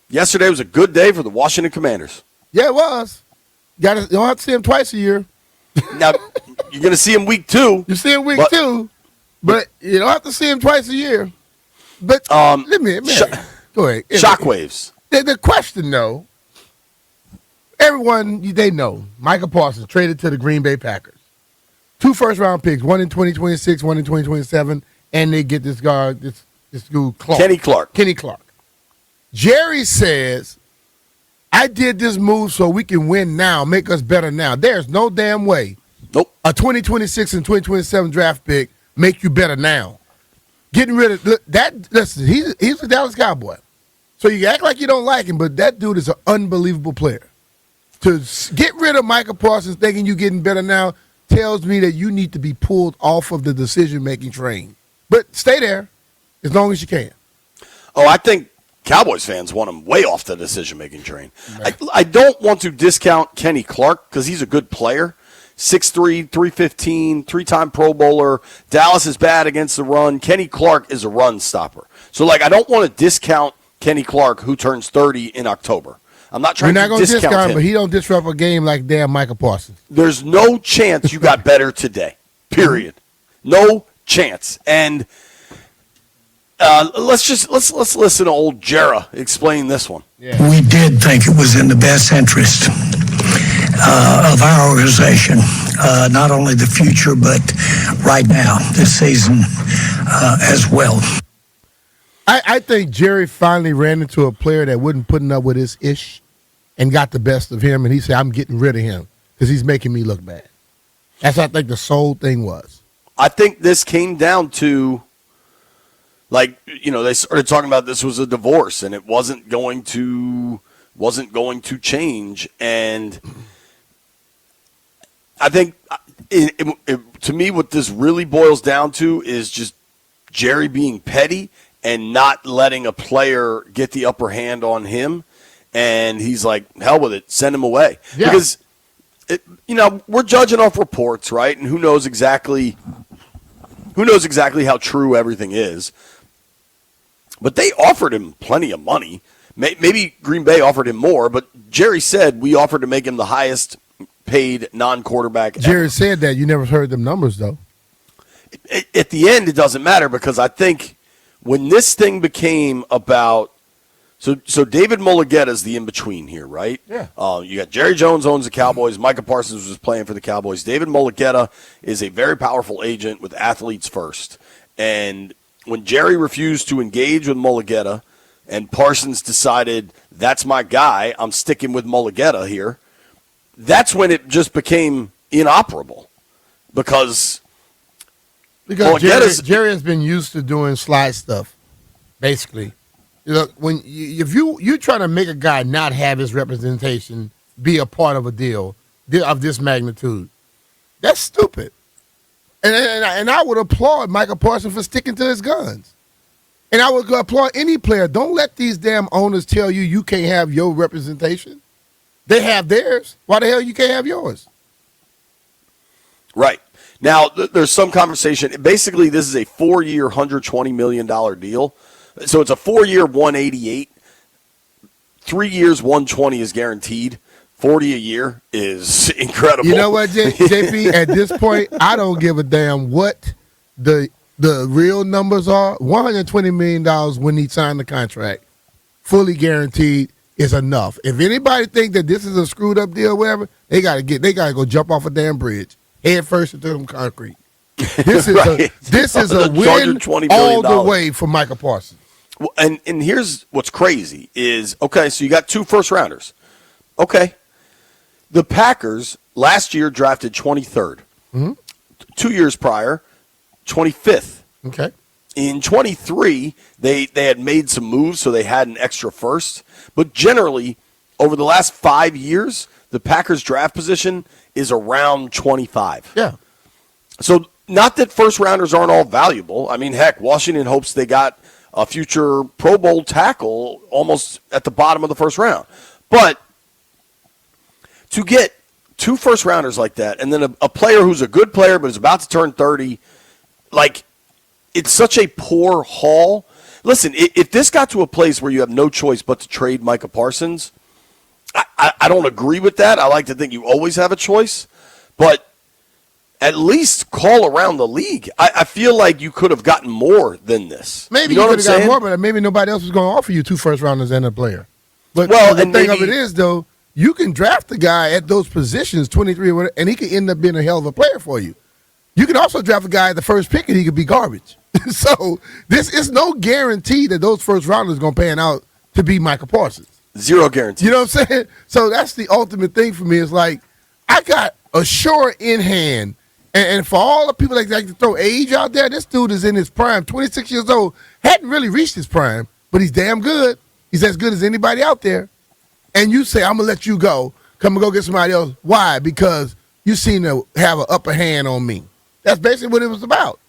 Yesterday was a good day for the Washington Commanders. Yeah, it was. You don't have to see him twice a year. Now, you're going to see him week 2. You see him week 2, but you don't have to see him twice a year. But let me go ahead. Shockwaves. The question, though, everyone, they know, Micah Parsons traded to the Green Bay Packers. 2 first-round picks, one in 2026, one in 2027, and they get this guard, this dude, Kenny Clark. Jerry says, I did this move so we can win now, make us better now. There's no damn way a 2026 and 2027 draft pick make you better now. Getting rid of that, listen, he's a Dallas Cowboy. So you act like you don't like him, but that dude is an unbelievable player. To get rid of Micah Parsons thinking you're getting better now tells me that you need to be pulled off of the decision-making train. But stay there as long as you can. Oh, I think Cowboys fans want him way off the decision-making train. I don't want to discount Kenny Clark because he's a good player. 6'3", 315, 3-time Pro Bowler. Dallas is bad against the run. Kenny Clark is a run stopper. So, I don't want to discount Kenny Clark, who turns 30 in October. I'm not trying to discount him. But he don't disrupt a game like damn Micah Parsons. There's no chance you got better today, period. No chance. And let's listen to old Jera explain this one. Yeah. We did think it was in the best interest of our organization, not only the future, but right now, this season as well. I think Jerry finally ran into a player that wasn't putting up with his ish and got the best of him, and he said, I'm getting rid of him because he's making me look bad. That's what I think the sole thing was. I think this came down to, they started talking about this was a divorce, and it wasn't going to change. And I think, to me, what this really boils down to is just Jerry being petty and not letting a player get the upper hand on him. And he's like, hell with it, send him away. Yeah. Because, we're judging off reports, right? And who knows exactly how true everything is. But they offered him plenty of money. Maybe Green Bay offered him more, but Jerry said we offered to make him the highest paid non-quarterback ever. Jerry said that. You never heard them numbers, though. At the end, it doesn't matter because I think when this thing became about so David Mulligeta's the in-between here, right? Yeah. You got Jerry Jones owns the Cowboys. Micah Parsons was playing for the Cowboys. David Mulligeta is a very powerful agent with athletes first. And when Jerry refused to engage with Mulligeta and Parsons decided, that's my guy, I'm sticking with Mulligeta here, that's when it just became inoperable. Because Jerry has been used to doing slide stuff, basically. When if you're trying to make a guy not have his representation be a part of a deal of this magnitude, that's stupid. And I would applaud Micah Parsons for sticking to his guns. And I would applaud any player. Don't let these damn owners tell you can't have your representation. They have theirs. Why the hell you can't have yours? Right. Now, there's some conversation. Basically, this is a 4-year, $120 million deal. So it's a 4-year, $188. 3 years, $120 is guaranteed. $40 a year is incredible. You know what, JP? At this point, I don't give a damn what the real numbers are. $120 million when he signed the contract, fully guaranteed, is enough. If anybody think that this is a screwed up deal, or whatever, they gotta go jump off a damn bridge, head first into them concrete. This is right. This is a win all the way for Micah Parsons. Well, and here's what's crazy is, okay, so you got 2 first-rounders. Okay. The Packers last year drafted 23rd. Mm-hmm. 2 years prior, 25th. Okay. In 23, they had made some moves, so they had an extra first. But generally, over the last 5 years, the Packers' draft position is around 25. Yeah. So not that first-rounders aren't all valuable. I mean, heck, Washington hopes they got a future Pro Bowl tackle almost at the bottom of the first round. But to get 2 first-rounders like that and then a player who's a good player but is about to turn 30, it's such a poor haul. listen, if this got to a place where you have no choice but to trade Micah Parsons, I don't agree with that. I like to think you always have a choice, but at least call around the league. I feel like you could have gotten more than this. Maybe you could have gotten more, but maybe nobody else was going to offer you 2 first-rounders and a player. But the thing of it is, though, you can draft the guy at those positions, 23 or whatever, and he could end up being a hell of a player for you. You can also draft a guy at the first pick, and he could be garbage. So this is no guarantee that those first-rounders are going to pan out to be Micah Parsons. Zero guarantee. You know what I'm saying? So that's the ultimate thing for me. Is like, I got a sure in hand. And for all the people that like to throw age out there, this dude is in his prime, 26 years old, hadn't really reached his prime, but he's damn good. He's as good as anybody out there. And you say, I'm going to let you go. Come and go get somebody else. Why? Because you seem to have an upper hand on me. That's basically what it was about.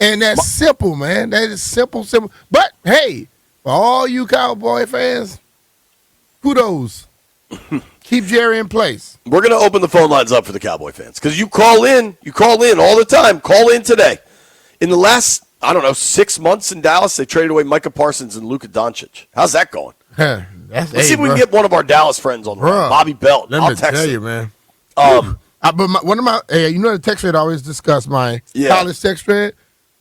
And that's simple, man. That is simple. But, hey, for all you Cowboy fans, kudos. Keep Jerry in place. We're going to open the phone lines up for the Cowboy fans because you call in all the time. Call in today. In the last, 6 months in Dallas, they traded away Micah Parsons and Luka Doncic. How's that going? Let's see if we can get one of our Dallas friends on the line. Bobby Belt. Let me tell you, man. But the text thread I always discuss my college text thread.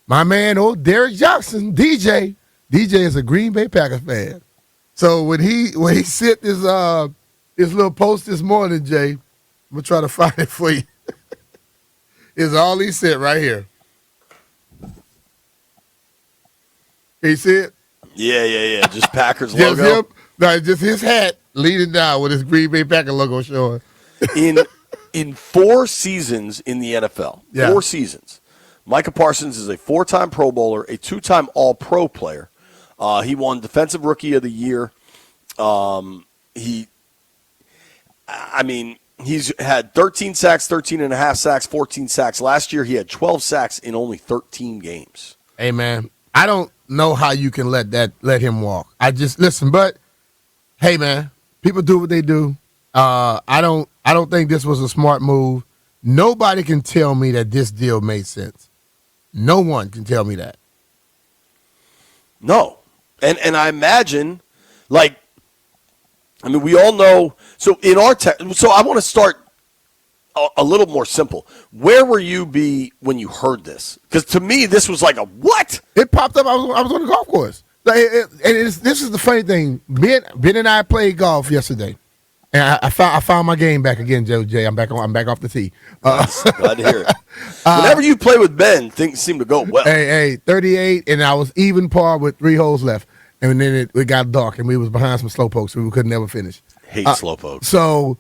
My man, old Derek Johnson, DJ. DJ is a Green Bay Packers fan. So when he sent this little post this morning, Jay, I'm gonna try to find it for you. It's all he said right here. He said, "Yeah. Just Packers logo. Just his hat leaning down with his Green Bay Packer logo showing." In 4 seasons in the NFL, 4 seasons, Micah Parsons is a 4-time Pro Bowler, a 2-time All-Pro player. He won Defensive Rookie of the Year. He's had 13 sacks, 13 and a half sacks, 14 sacks. Last year, he had 12 sacks in only 13 games. Hey, man, I don't know how you can let him walk. I just listen, but hey, man, people do what they do. I don't think this was a smart move. Nobody can tell me that this deal made sense. No one can tell me that. No. And I imagine, we all know. So in our so I want to start a little more simple. Where were you when you heard this? Because to me, this was like a what? It popped up. I was on the golf course. This is the funny thing. Ben and I played golf yesterday, and I found my game back again, Jay. I'm back off the tee. Glad to hear it. Whenever you play with Ben, things seem to go well. Hey, 38, and I was even par with 3 holes left. And then it got dark, and we was behind some slow pokes, so we could never finish. Hate slow pokes. So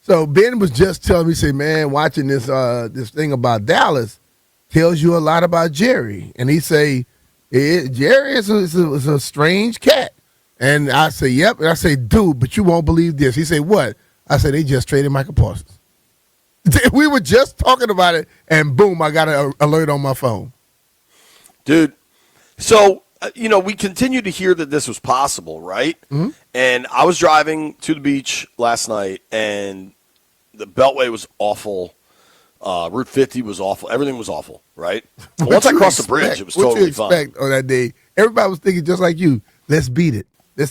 so Ben was just telling me, say, man, watching this thing about Dallas tells you a lot about Jerry. And he say, Jerry is a strange cat. And I say, yep. And I say, dude, but you won't believe this. He say, what? I say, they just traded Micah Parsons. We were just talking about it, and boom, I got an alert on my phone. Dude, so we continue to hear that this was possible, right? Mm-hmm. And I was driving to the beach last night, and the Beltway was awful. Route 50 was awful. Everything was awful, right? Once I crossed the bridge, it was totally fine. What you expect on that day? Everybody was thinking just like you. Let's beat it. I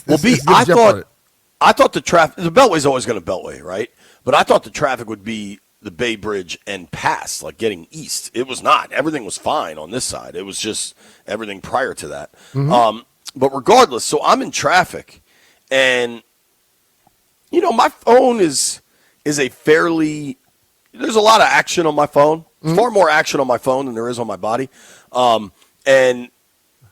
thought the traffic. The Beltway's always going to Beltway, right? But I thought the traffic would be the Bay Bridge and past, like getting east. It was not. Everything was fine on this side. It was just everything prior to that. Mm-hmm. But regardless, so I'm in traffic, and my phone is a fairly. There's a lot of action on my phone. Mm-hmm. Far more action on my phone than there is on my body, and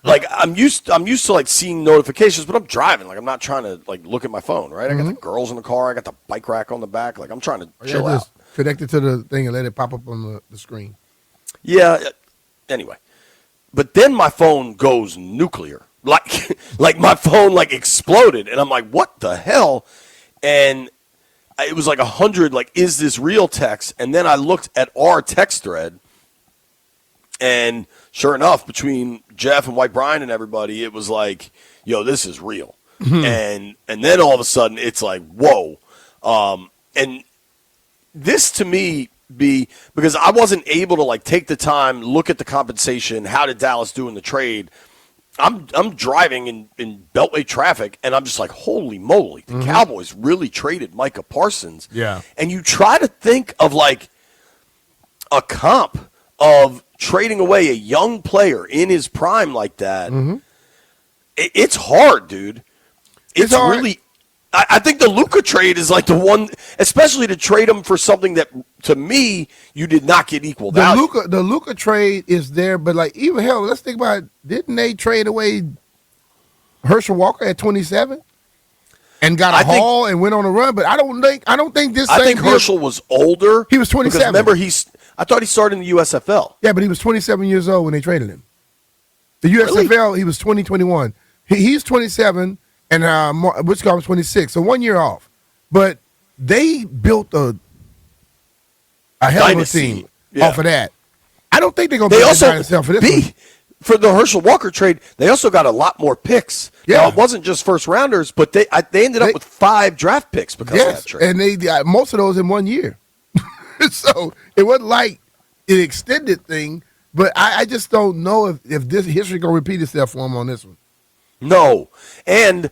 I'm used to seeing notifications, but I'm driving. I'm not trying to look at my phone, right? Mm-hmm. I got the girls in the car. I got the bike rack on the back. I'm trying to chill out. Connect it to the thing and let it pop up on the screen. Yeah. Anyway, but then my phone goes nuclear. Like my phone exploded, and I'm like, what the hell? And it was 100. Is this real text? And then I looked at our text thread, and sure enough, between Jeff and White Brian and everybody, it was yo, this is real. Mm-hmm. And then all of a sudden, it's whoa. And this to me be because I wasn't able to take the time, look at the compensation. How did Dallas do in the trade? I'm driving in Beltway traffic, and I'm just like, holy moly, the Cowboys really traded Micah Parsons. Yeah. And you try to think of a comp of trading away a young player in his prime like that. It's hard, dude. It's hard. Really. I think the Luka trade is the one, especially to trade him for something that, to me, you did not get equal value. The Luka trade is there, but even hell, let's think about it. Didn't they trade away Herschel Walker at 27 and got a haul and went on a run? But I don't think this. I think Herschel was older. He was 27. Because remember, I thought he started in the USFL. Yeah, but he was 27 years old when they traded him. The USFL, really? He was 21. He's 27. And Wichita was 26, so 1 year off. But they built a hell of a team off of that. I don't think they're going to build a dynasty for this one. For the Herschel Walker trade, they also got a lot more picks. Yeah. Now, it wasn't just first rounders, but they ended up with 5 draft picks because of that trade. And they got most of those in 1 year. So it wasn't like an extended thing, but I just don't know if this history going to repeat itself for them on this one. No. And,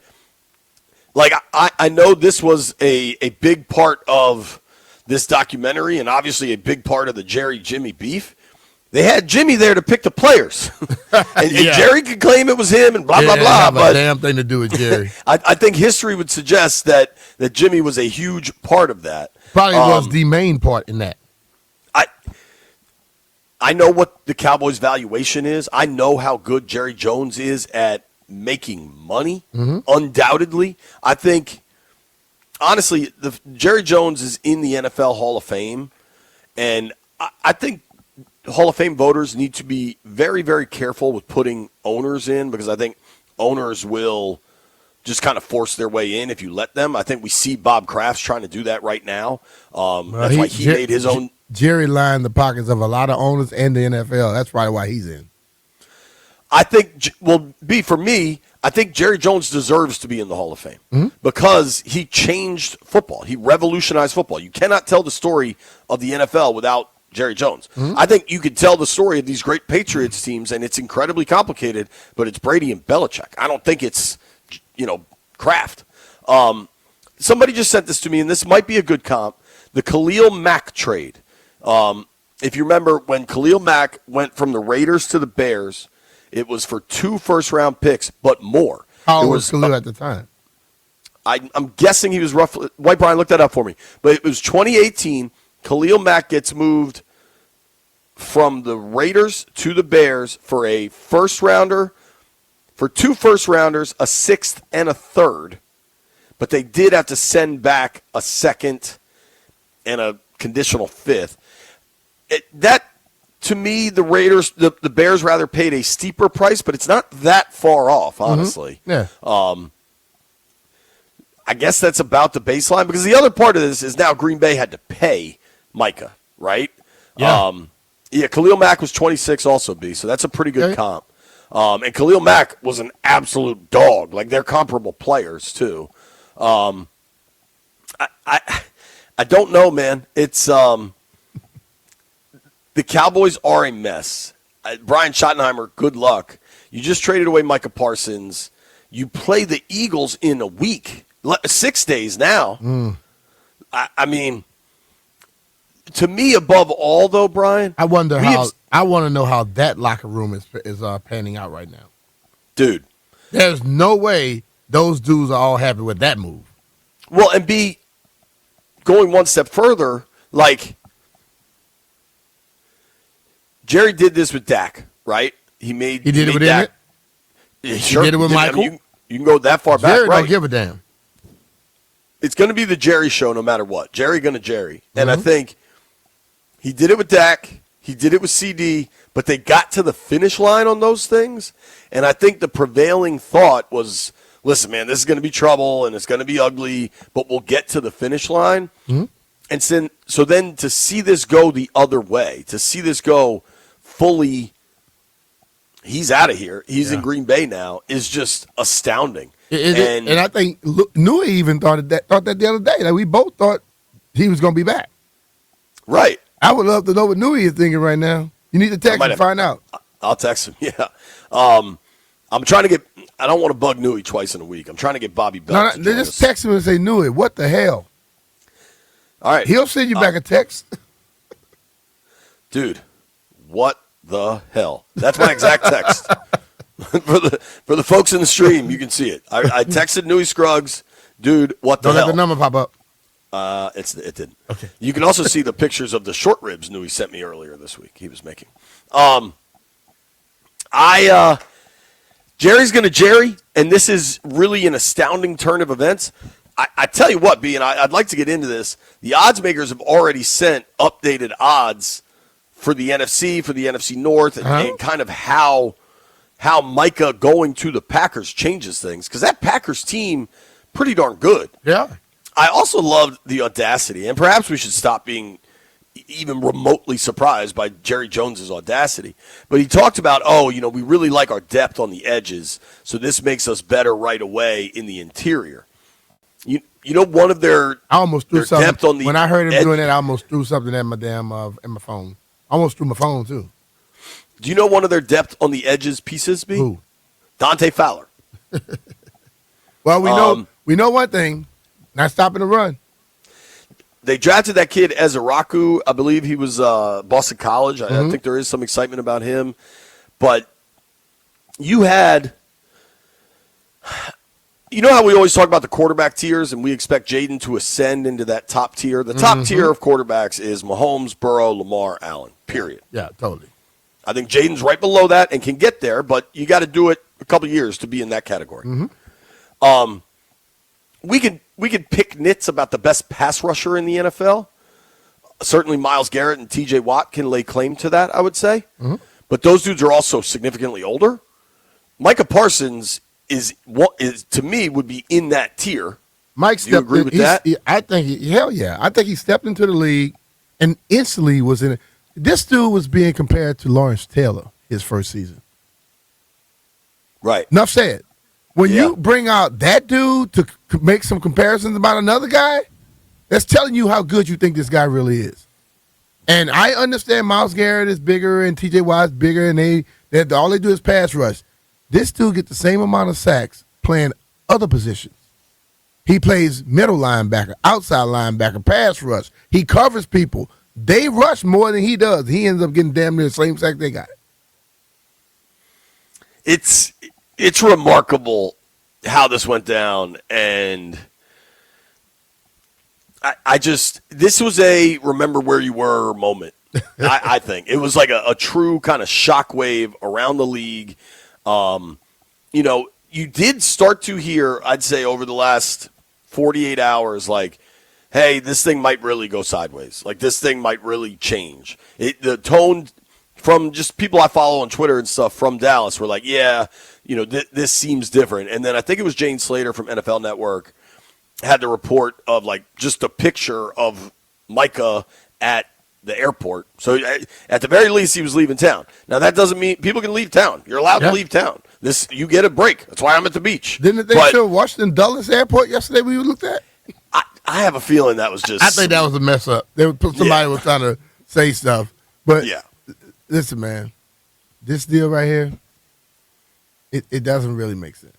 I know this was a big part of this documentary and obviously a big part of the Jerry-Jimmy beef. They had Jimmy there to pick the players. and Jerry could claim it was him and blah, blah, blah. But damn thing to do with Jerry. I think history would suggest that Jimmy was a huge part of that. Probably was the main part in that. I know what the Cowboys' valuation is. I know how good Jerry Jones is at making money, undoubtedly. I think, honestly, Jerry Jones is in the NFL Hall of Fame, and I think Hall of Fame voters need to be very, very careful with putting owners in because I think owners will just kind of force their way in if you let them. I think we see Bob Kraft's trying to do that right now. That's why he made his own. Jerry lined the pockets of a lot of owners and the NFL. That's probably why he's in. I think, for me, I think Jerry Jones deserves to be in the Hall of Fame because he changed football. He revolutionized football. You cannot tell the story of the NFL without Jerry Jones. I think you could tell the story of these great Patriots teams, and it's incredibly complicated, but it's Brady and Belichick. I don't think it's, Kraft. Somebody just sent this to me, and this might be a good comp. The Khalil Mack trade. If you remember, when Khalil Mack went from the Raiders to the Bears, it was for 2 first-round picks, but more. How old was Khalil at the time? I'm guessing he was roughly – White Brian, look that up for me. But it was 2018. Khalil Mack gets moved from the Raiders to the Bears for a first-rounder, for 2 first-rounders, a 6th, and a 3rd. But they did have to send back a 2nd and a conditional 5th. To me, the Raiders, the Bears rather paid a steeper price, but it's not that far off, honestly. Yeah. I guess that's about the baseline because the other part of this is now Green Bay had to pay Micah, right? Yeah. Khalil Mack was 26 also, B, so that's a pretty good comp. And Khalil Mack was an absolute dog. They're comparable players, too. I don't know, man. It's the Cowboys are a mess. Brian Schottenheimer, good luck. You just traded away Micah Parsons. You play the Eagles in a week, 6 days now. I mean, to me, above all, though, Brian, I want to know how that locker room is panning out right now, dude. There's no way those dudes are all happy with that move. Well, and B, going one step further, Jerry did this with Dak, right? He did it with Dak. He did it with Michael. You can go that far back, Jerry right? Don't give a damn. It's going to be the Jerry show no matter what. Jerry going to Jerry. And I think he did it with Dak. He did it with CD. But they got to the finish line on those things. And I think the prevailing thought was, listen, man, this is going to be trouble and it's going to be ugly, but we'll get to the finish line. And so then to see this go the other way, to see this go fully, he's out of here. He's in Green Bay now, is just astounding. And I think Newey even thought that the other day. We both thought he was going to be back. Right. I would love to know what Newey is thinking right now. You need to text him and find out. I'll text him, yeah. I'm trying to get – I don't want to bug Newey twice in a week. I'm trying to get Bobby Belt to join just us. text him and say, Newey, what the hell? All right. He'll send you back a text. Dude, what the hell? That's my exact text. For the folks in the stream, you can see it. I texted Newey Scruggs, dude, what the hell? Don't let the number pop up. It didn't. Okay. You can also see the pictures of the short ribs Newey sent me earlier this week. He was making. Jerry's going to Jerry, and this is really an astounding turn of events. I tell you what, B, and I'd like to get into this. The odds makers have already sent updated odds for the NFC, for the NFC North, and kind of how Micah going to the Packers changes things, because that Packers team, pretty darn good. Yeah. I also loved the audacity, and perhaps we should stop being even remotely surprised by Jerry Jones's audacity. But he talked about, we really like our depth on the edges, so this makes us better right away in the interior. You know, one of their I almost threw something depth on the when I heard him doing that. I almost threw something at my damn at my phone. I almost threw my phone too. Do you know one of their depth on the edges pieces? B? Who? Dante Fowler. Well, we know one thing: not stopping the run. They drafted that kid Ezeraku. I believe he was Boston College. I think there is some excitement about him. But you had, you know how we always talk about the quarterback tiers, and we expect Jaden to ascend into that top tier? The top tier of quarterbacks is Mahomes, Burrow, Lamar, Allen, period. Yeah, totally. I think Jaden's right below that and can get there, but you got to do it a couple of years to be in that category. We could pick nits about the best pass rusher in the NFL. Certainly Myles Garrett and T.J. Watt can lay claim to that, I would say. But those dudes are also significantly older. Micah Parsons is to me would be in that tier. Mike Do you agree with that? I think hell yeah. I think he stepped into the league and instantly was in it. This dude was being compared to Lawrence Taylor his first season. Right. Enough said. When you bring out that dude to make some comparisons about another guy, that's telling you how good you think this guy really is. And I understand Myles Garrett is bigger and T.J. Watt's bigger, and all they do is pass rush. This dude gets the same amount of sacks playing other positions. He plays middle linebacker, outside linebacker, pass rush. He covers people. They rush more than he does. He ends up getting damn near the same sack they got. It's remarkable how this went down, and this was a remember where you were moment. I think it was like a true kind of shockwave around the league. You did start to hear, I'd say, over the last 48 hours, like, hey, this thing might really go sideways. Like, this thing might really change. The tone from just people I follow on Twitter and stuff from Dallas were like, yeah, this seems different. And then I think it was Jane Slater from NFL Network had the report of, like, just a picture of Micah at the airport. So at the very least, he was leaving town. Now, that doesn't mean people can leave town. You're allowed to leave town. You get a break. That's why I'm at the beach. Didn't they show Washington Dulles Airport yesterday when you looked at? I have a feeling that was just. I think that was a mess up. Somebody was trying to say stuff. But listen, man, this deal right here, it doesn't really make sense.